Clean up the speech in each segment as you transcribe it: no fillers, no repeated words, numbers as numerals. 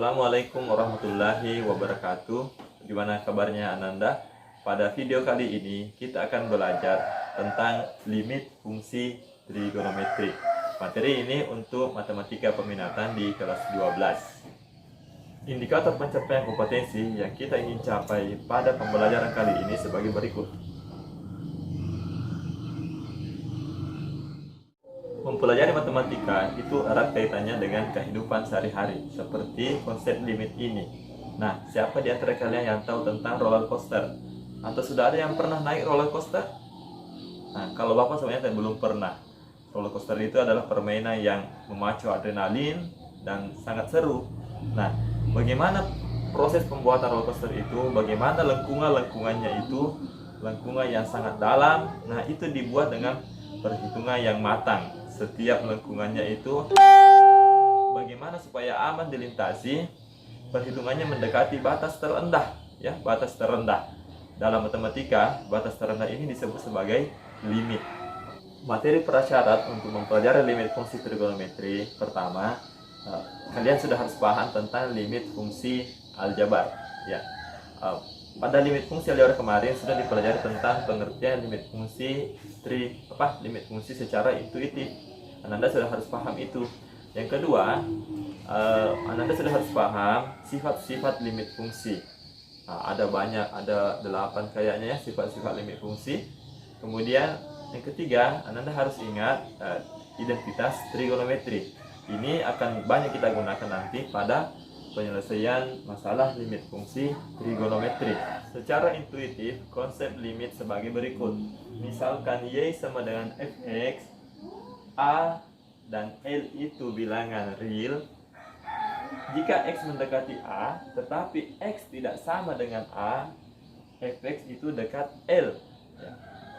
Assalamualaikum warahmatullahi wabarakatuh. Gimana kabarnya Ananda? Pada video kali ini kita akan belajar tentang limit fungsi trigonometri. Materi ini untuk matematika peminatan di kelas 12. Indikator pencapaian kompetensi yang kita ingin capai pada pembelajaran kali ini sebagai berikut. Mempelajari matematika itu erat kaitannya dengan kehidupan sehari-hari, seperti konsep limit ini. Nah, siapa di antara kalian yang tahu tentang roller coaster? Atau sudah ada yang pernah naik roller coaster? Nah, kalau Bapak sebenarnya belum pernah. Roller coaster itu adalah permainan yang memacu adrenalin dan sangat seru. Nah, bagaimana proses pembuatan roller coaster itu? Bagaimana lengkungannya itu? Lengkungan yang sangat dalam. Nah, itu dibuat dengan perhitungan yang matang. Setiap lengkungannya itu bagaimana supaya aman dilintasi, perhitungannya mendekati batas terendah, ya, batas terendah. Dalam matematika, batas terendah ini disebut sebagai limit. Materi prasyarat untuk mempelajari limit fungsi trigonometri. Pertama, kalian sudah harus paham tentang limit fungsi aljabar, ya. Pada limit fungsi aljabar kemarin sudah dipelajari tentang pengertian limit fungsi limit fungsi secara intuitif. Ananda sudah harus paham itu. Yang kedua, Ananda sudah harus paham sifat-sifat limit fungsi. Ada banyak, ada 8 kayaknya ya sifat-sifat limit fungsi. Kemudian yang ketiga, Ananda harus ingat identitas trigonometri. Ini akan banyak kita gunakan nanti pada penyelesaian masalah limit fungsi trigonometri. Secara intuitif, konsep limit sebagai berikut. Misalkan Y sama dengan fx, A dan L itu bilangan real. Jika X mendekati A, tetapi X tidak sama dengan A, fx itu dekat L.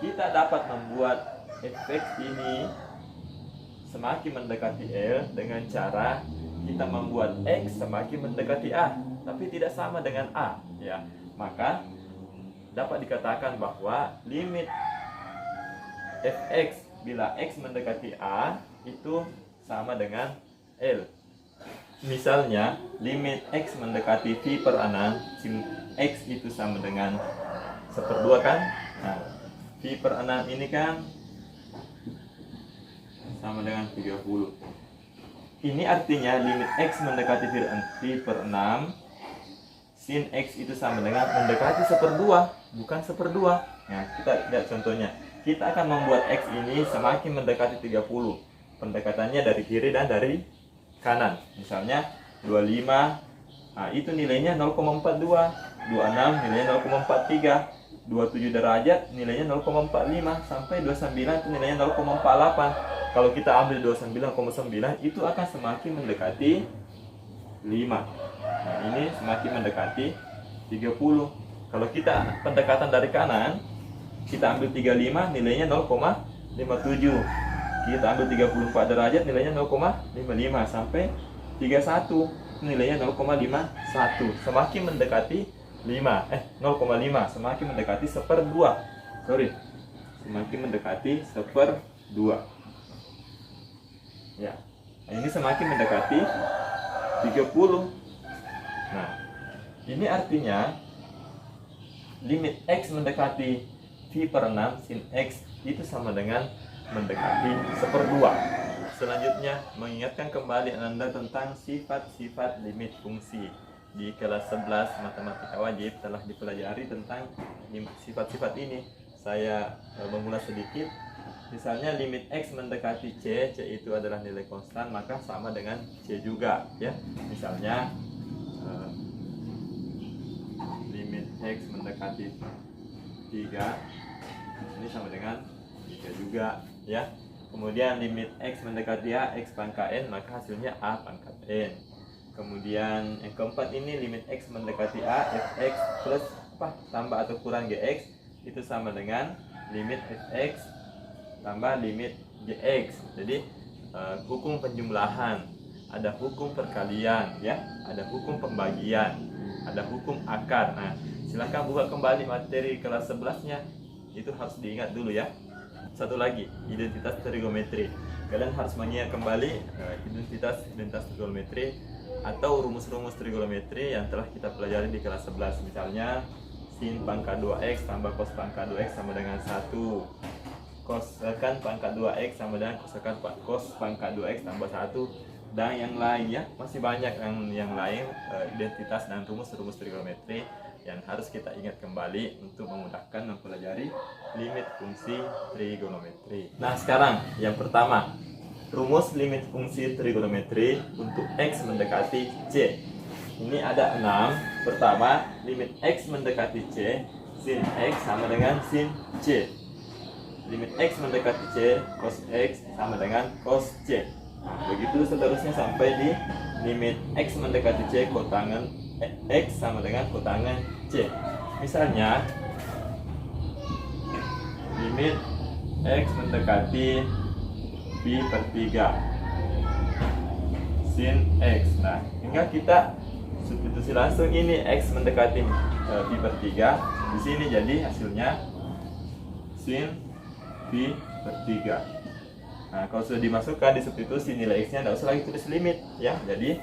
Kita dapat membuat fx ini semakin mendekati L dengan cara kita membuat X semakin mendekati A, tapi tidak sama dengan A, ya. Maka dapat dikatakan bahwa limit fx bila X mendekati A itu sama dengan L. Misalnya, limit X mendekati V per 6, sin X itu sama dengan 1/2 kan? Nah, V per 6 ini kan sama dengan 30. Ini artinya limit X mendekati V per 6, sin X itu sama dengan mendekati 1/2, bukan 1/2. Nah, kita lihat contohnya. Kita akan membuat X ini semakin mendekati 30. Pendekatannya dari kiri dan dari kanan. Misalnya 25, nah itu nilainya 0,42. 26 nilainya 0,43. 27 derajat nilainya 0,45. Sampai 29 itu nilainya 0,48. Kalau kita ambil 29,9 itu akan semakin mendekati 5. Nah, ini semakin mendekati 30. Kalau kita pendekatan dari kanan, kita ambil 35 nilainya 0,57. Kita ambil 34 derajat nilainya 0,55 sampai 31 nilainya 0,51. Semakin mendekati 0,5 semakin mendekati 1/2. Semakin mendekati 1/2. Ya, ini semakin mendekati 30. Nah, ini artinya limit X mendekati V per 6 sin X itu sama dengan mendekati 1/2. Selanjutnya, mengingatkan kembali Anda tentang sifat-sifat limit fungsi. Di kelas 11 matematika wajib telah dipelajari tentang sifat-sifat ini. Saya mengulas sedikit. Misalnya limit X mendekati C itu adalah nilai konstan, maka sama dengan C juga, ya. Misalnya limit X mendekati 3, ini sama dengan 3 juga, ya. Kemudian limit X mendekati A, X pangkat N, maka hasilnya A pangkat N. Kemudian yang keempat ini limit X mendekati A, fx plus tambah atau kurang Gx itu sama dengan limit fx tambah limit Gx. Jadi hukum penjumlahan, ada hukum perkalian, ya, ada hukum pembagian, ada hukum akar. Nah, silahkan buka kembali materi kelas 11-nya. Itu harus diingat dulu, ya. Satu lagi, identitas trigonometri. Kalian harus mengingat kembali identitas trigonometri. atau rumus-rumus trigonometri yang telah kita pelajari di kelas 11. Misalnya sin pangkat 2x tambah cos pangkat 2x sama dengan 1, kosekan pangkat 2x sama dengan kosekan cos pangkat 2x tambah 1, dan yang lain ya. Masih banyak yang lain, identitas dan rumus-rumus trigonometri yang harus kita ingat kembali untuk memudahkan mempelajari limit fungsi trigonometri. Nah, sekarang yang pertama, rumus limit fungsi trigonometri untuk x mendekati c. Ini ada 6. Pertama, limit x mendekati c, sin x sama dengan sin c. Limit x mendekati c, cos x sama dengan cos c. Nah, begitu seterusnya sampai di limit x mendekati c kotangan x sama dengan kotangan c. Misalnya limit x mendekati pi per 3 sin x. Nah, hingga kita substitusi langsung ini x mendekati pi per 3. Di sini jadi hasilnya sin pi per 3. Nah, kalau sudah dimasukkan di substitusi nilai x nya, tidak usah lagi tulis limit ya. Jadi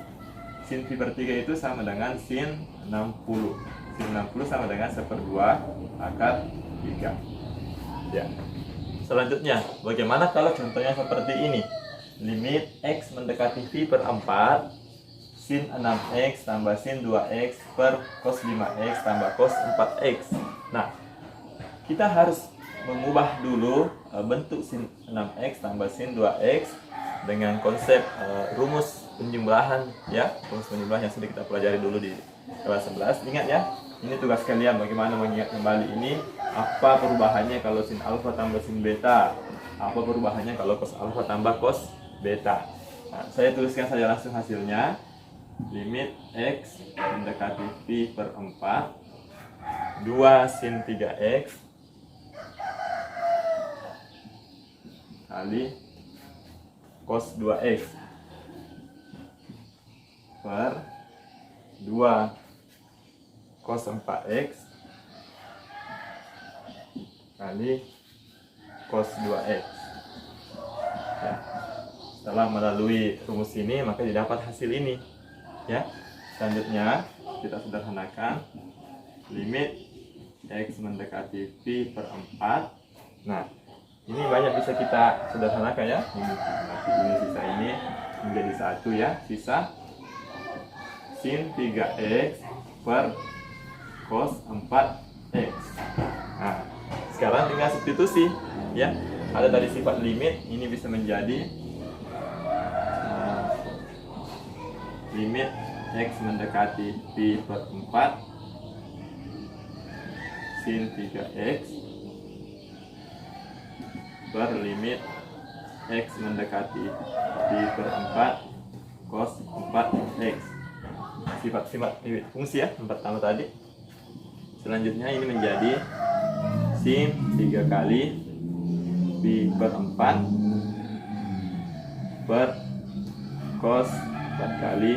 sin pi per 3 itu sama dengan sin 60. Sin 60 sama dengan 1/2 akar 3 ya. Selanjutnya, bagaimana kalau contohnya seperti ini? Limit x mendekati pi per 4, sin 6x tambah sin 2x per cos 5x tambah cos 4x. Nah, kita harus mengubah dulu bentuk sin 6x tambah sin 2x dengan konsep rumus penjumlahan ya. Rumus penjumlahan yang sudah kita pelajari dulu di kelas 11. Ingat ya, ini tugas kalian bagaimana mengingat kembali ini. Apa perubahannya kalau sin alfa tambah sin beta? Apa perubahannya kalau cos alfa tambah cos beta? Nah, saya tuliskan saja langsung hasilnya. Limit x mendekati pi per 4, 2 sin 3x kali cos 2x per 2 cos 4x kali cos 2x ya. Setelah melalui rumus ini maka didapat hasil ini ya. Selanjutnya kita sederhanakan limit x mendekati pi per 4. Nah, ini banyak bisa kita sederhanakan ya. Ini sisa ini menjadi 1 ya. Sisa sin 3x per cos 4x. Nah, sekarang tinggal substitusi ya. Ada tadi sifat limit, ini bisa menjadi limit x mendekati pi per 4 sin 3x per limit x mendekati pi per 4 cos 4x. Sifat-sifat fungsi ya, yang pertama tadi. Selanjutnya ini menjadi sin 3 kali pi per 4 per cos 4 kali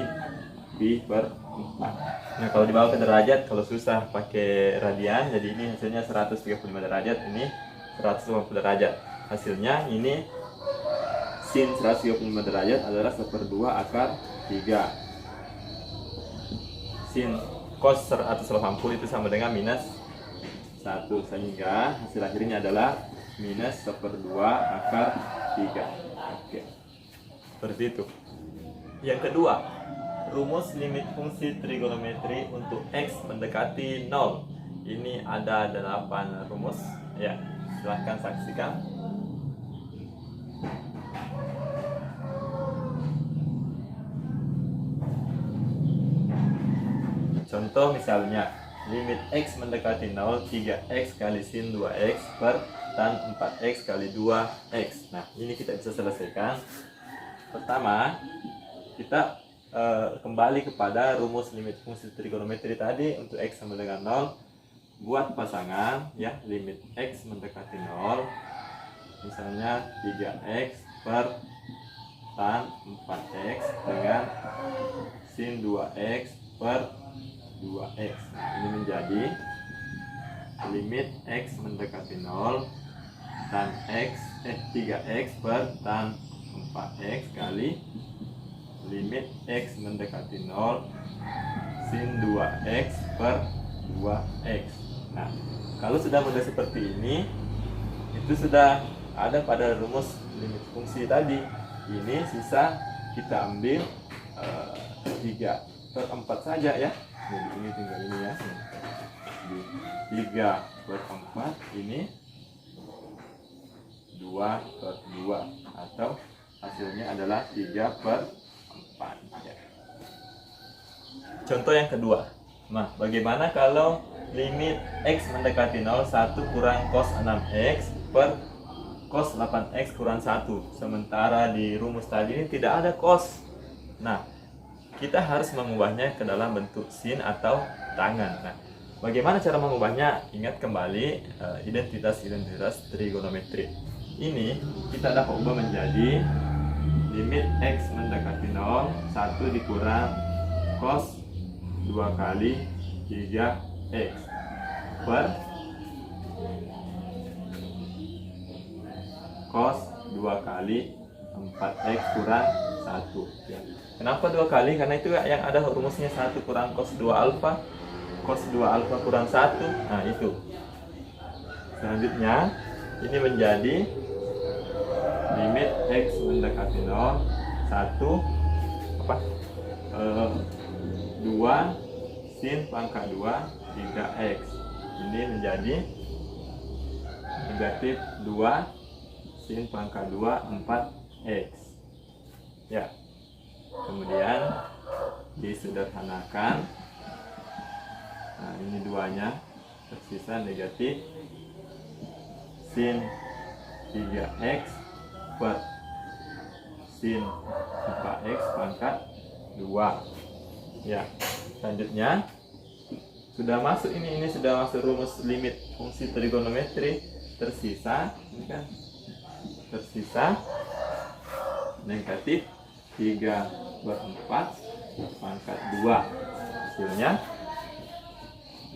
pi per 4. Nah, kalau dibawa ke derajat, kalau susah pakai radian, jadi ini hasilnya 135 derajat, ini 150 derajat. Hasilnya ini sin 135 derajat adalah 1/2 akar 3. Sin cos 180 itu sama dengan minus 1, sehingga hasil akhirnya adalah minus 1/2 akar 3. Oke, seperti itu. Yang kedua, rumus limit fungsi trigonometri untuk x mendekati 0. Ini ada 8 rumus ya. Silahkan saksikan. Contoh misalnya, limit x mendekati 0, 3x kali sin 2x per tan 4x kali 2x. Nah, ini kita bisa selesaikan. Pertama, kita kembali kepada rumus limit fungsi trigonometri tadi. Untuk x sama dengan 0, buat pasangan ya, limit x mendekati 0, misalnya 3x per tan 4x dengan sin 2x per 2x. Nah, ini menjadi limit x mendekati 0 tan 3x per tan 4x kali limit X mendekati 0 sin 2X per 2X. Nah, kalau sudah mudah seperti ini, itu sudah ada pada rumus limit fungsi tadi. Ini sisa kita ambil 3/4 saja ya. Jadi ini tinggal ini ya. 3/4 ini 2/2 atau hasilnya adalah 3/4 ya. Contoh yang kedua. Nah, bagaimana kalau limit X mendekati 0 1 kurang cos 6X per cos 8X kurang 1. Sementara di rumus tadi ini tidak ada cos. Nah, kita harus mengubahnya ke dalam bentuk sin atau tangan. Nah, bagaimana cara mengubahnya? Ingat kembali identitas trigonometri. Ini kita dapat ubah menjadi limit X mendekati 0 1 dikurang cos 2 kali 3X per cos 2 kali 4X kurang 1 ya. Kenapa 2 kali? Karena itu yang ada rumusnya 1 kurang cos 2 alfa, cos 2 alfa kurang 1. Nah, itu. Selanjutnya ini menjadi limit X mendekati 0 1 2 sin pangkat 2 3X. Ini menjadi negatif 2 sin pangkat 2 4X ya. Kemudian disederhanakan. Nah, ini duanya tersisa negatif sin 3X per sin 4X pangkat 2 ya. Selanjutnya sudah masuk ini sudah masuk rumus limit fungsi trigonometri. Tersisa ini kan, tersisa negatif 3/4 pangkat 2. Hasilnya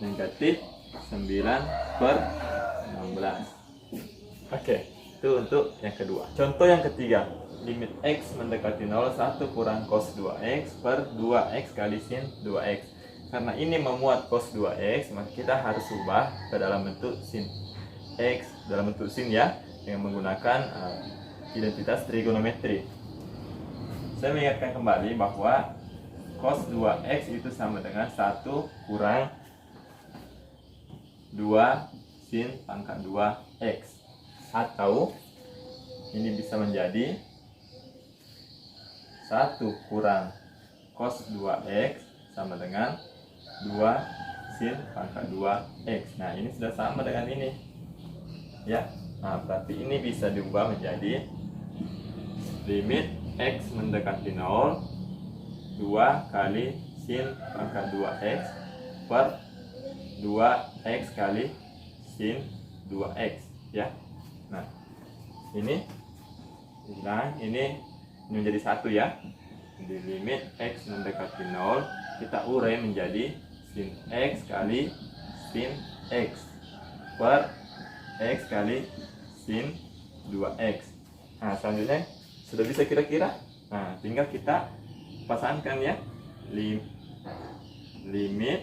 negatif 9/16. Oke, itu untuk yang kedua. Contoh yang ketiga, limit X mendekati 0 1 kurang cos 2X per 2X kali sin 2X. Karena ini memuat cos 2X, maka kita harus ubah ke dalam bentuk sin X, dalam bentuk sin ya, dengan menggunakan identitas trigonometri. Saya mengingatkan kembali bahwa cos 2X itu sama dengan 1 kurang 2 sin pangkat 2X. Atau ini bisa menjadi 1 kurang cos 2X sama dengan 2 sin pangkat 2X. Nah, ini sudah sama dengan ini ya. Nah, berarti ini bisa diubah menjadi limit X mendekati 0 2 kali sin pangkat 2X per 2X kali sin 2X ya. Nah, ini menjadi 1 ya. Di limit X mendekati 0 kita urai menjadi sin X kali sin X per X kali sin 2X. Nah, selanjutnya sudah bisa kira-kira. Nah, tinggal kita pasangkan ya. Limit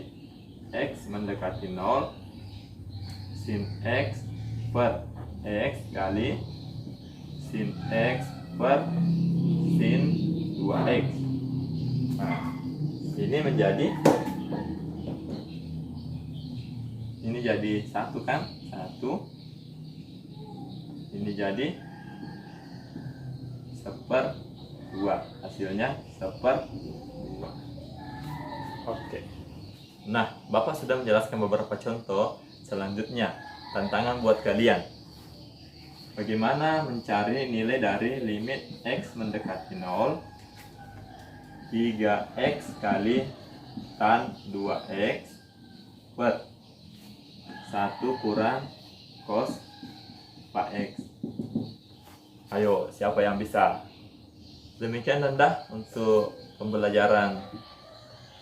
X mendekati 0 sin X per X kali sin X per sin 2X. Nah, ini menjadi, ini jadi 1 kan, 1. Ini jadi 1/2, hasilnya 1/2. Oke. Nah, Bapak sudah menjelaskan beberapa contoh. Selanjutnya, tantangan buat kalian. Bagaimana mencari nilai dari limit X mendekati 0 3X kali tan 2X per 1 kurang cos 4X. Ayo, siapa yang bisa? Demikian rendah untuk pembelajaran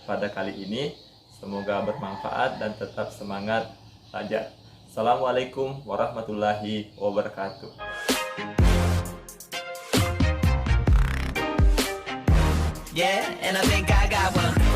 pada kali ini. Semoga bermanfaat dan tetap semangat belajar. Assalamualaikum warahmatullahi wabarakatuh. Yeah, and I think I got one.